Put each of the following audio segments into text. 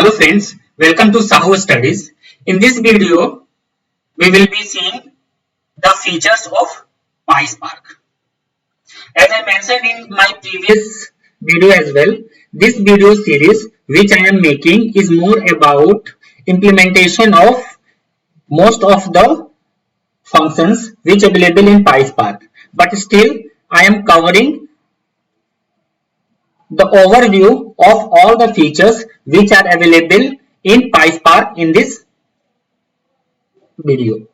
Hello friends, welcome to Sahu Studies. In this video, we will be seeing the features of PySpark. As I mentioned in my previous video as well, this video series which I am making is more about implementation of most of the functions which are available in PySpark. But still, I am covering the overview of all the features which are available in PySpark in this video.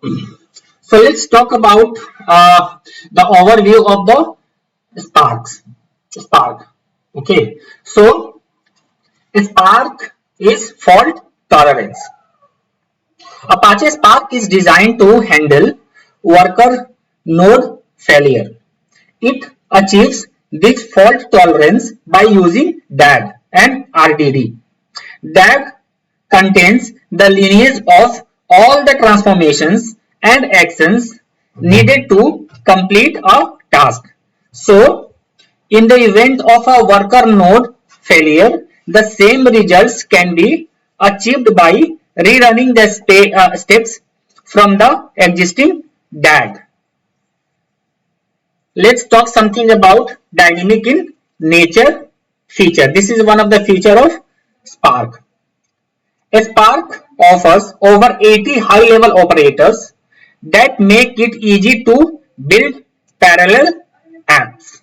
So let's talk about the overview of the Spark. Okay. So Spark is fault tolerance. Apache Spark is designed to handle worker node failure. It achieves this fault tolerance by using DAG and RDD. DAG contains the lineage of all the transformations and actions needed to complete a task. So, in the event of a worker node failure, the same results can be achieved by rerunning the steps from the existing DAG. Let's talk something about dynamic in nature feature. This is one of the feature of Spark. Spark offers over 80 high-level operators that make it easy to build parallel apps.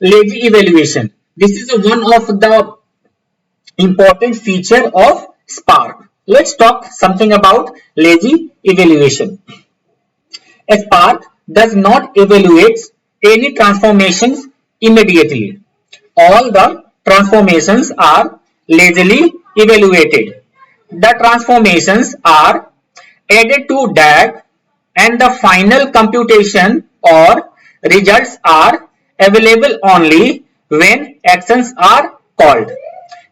Lazy evaluation. This is one of the important feature of Spark. Let's talk something about lazy evaluation. Spark does not evaluate any transformations immediately. All the transformations are lazily evaluated. The transformations are added to DAG and the final computation or results are available only when actions are called.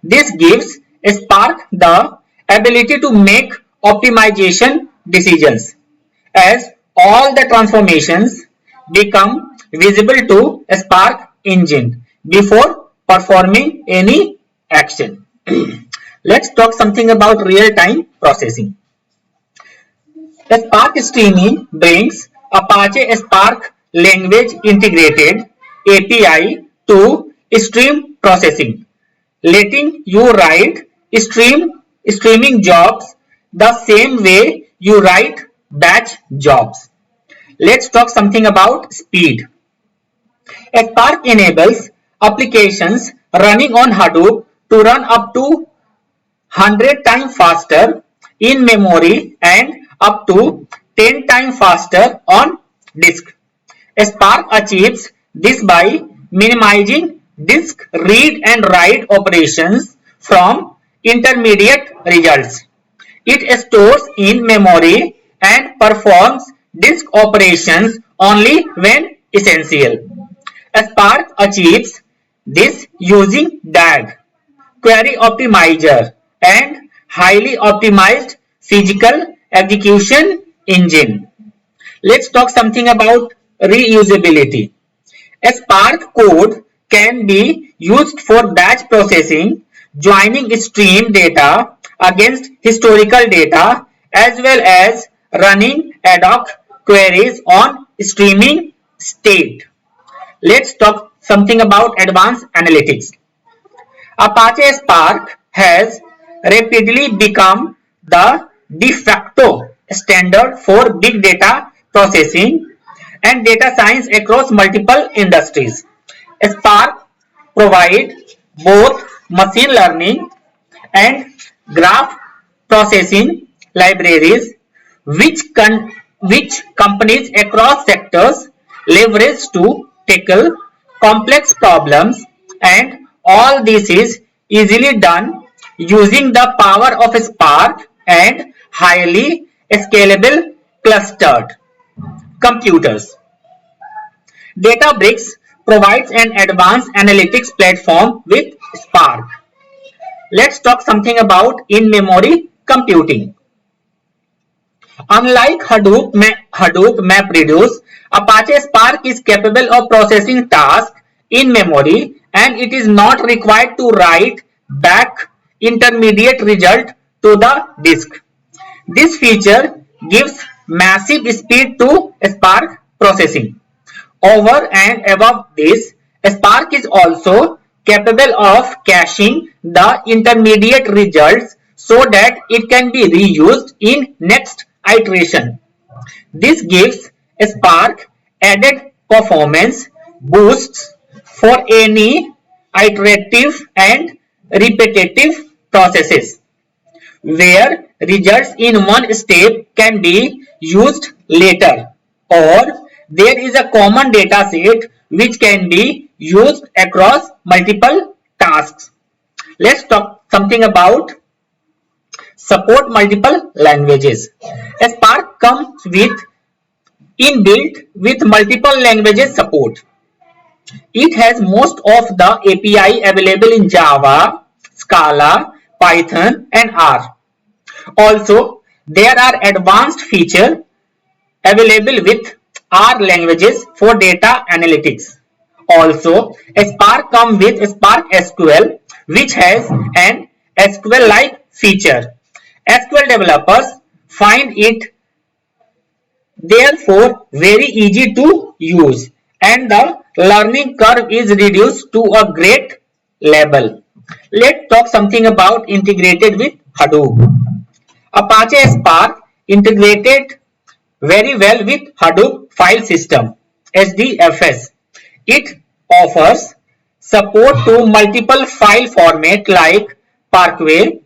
This gives Spark the ability to make optimization decisions as all the transformations become visible to Spark engine before performing any action. Let's talk something about real-time processing. Spark Streaming brings Apache Spark Language Integrated API to stream processing, letting you write streaming jobs the same way you write batch jobs. Let's talk something about speed. Spark enables applications running on Hadoop to run up to 100 times faster in memory and up to 10 times faster on disk. Spark achieves this by minimizing disk read and write operations from intermediate results. It stores in memory and performs disk operations only when essential. Spark achieves this using DAG, Query Optimizer, and highly optimized physical execution engine. Let's talk something about reusability. Spark code can be used for batch processing, joining stream data against historical data, as well as running ad hoc queries on streaming state. Let's talk something about advanced analytics. Apache Spark has rapidly become the de facto standard for big data processing and data science across multiple industries. Spark provides both machine learning and graph processing libraries which companies across sectors leverage to tackle complex problems, and all this is easily done using the power of Spark and highly scalable clustered computers. Databricks provides an advanced analytics platform with Spark. Let's talk something about in-memory computing. Unlike Hadoop MapReduce, Apache Spark is capable of processing tasks in memory and it is not required to write back intermediate result to the disk. This feature gives massive speed to Spark processing. Over and above this, Spark is also capable of caching the intermediate results so that it can be reused in next iteration. This gives Spark added performance boosts for any iterative and repetitive processes, where results in one step can be used later, or there is a common data set which can be used across multiple tasks. Let's talk something about support multiple languages. Spark comes with inbuilt with multiple languages support. It has most of the API available in Java, Scala, Python and R. Also, there are advanced features available with R languages for data analytics. Also, Spark comes with Spark SQL, which has an SQL-like feature. SQL developers find it therefore very easy to use, and the learning curve is reduced to a great level. Let's talk something about integrated with Hadoop. Apache Spark integrated very well with Hadoop file system HDFS. It offers support to multiple file formats like Parquet,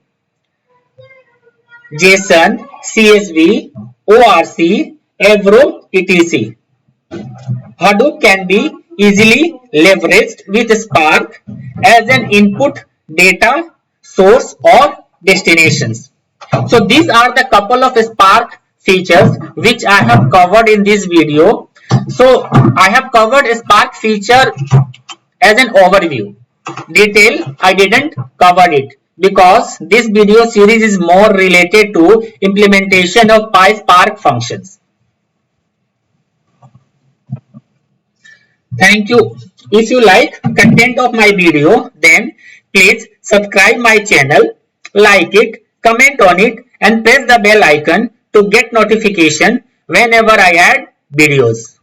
JSON, CSV, ORC, Avro, etc. Hadoop can be easily leveraged with Spark as an input data source or destinations. So these are the couple of Spark features which I have covered in this video. So I have covered a Spark feature as an overview. Detail I didn't cover it because this video series is more related to implementation of PySpark functions. Thank you. If you like content of my video, then please subscribe my channel, like it, comment on it and press the bell icon to get notification whenever I add videos.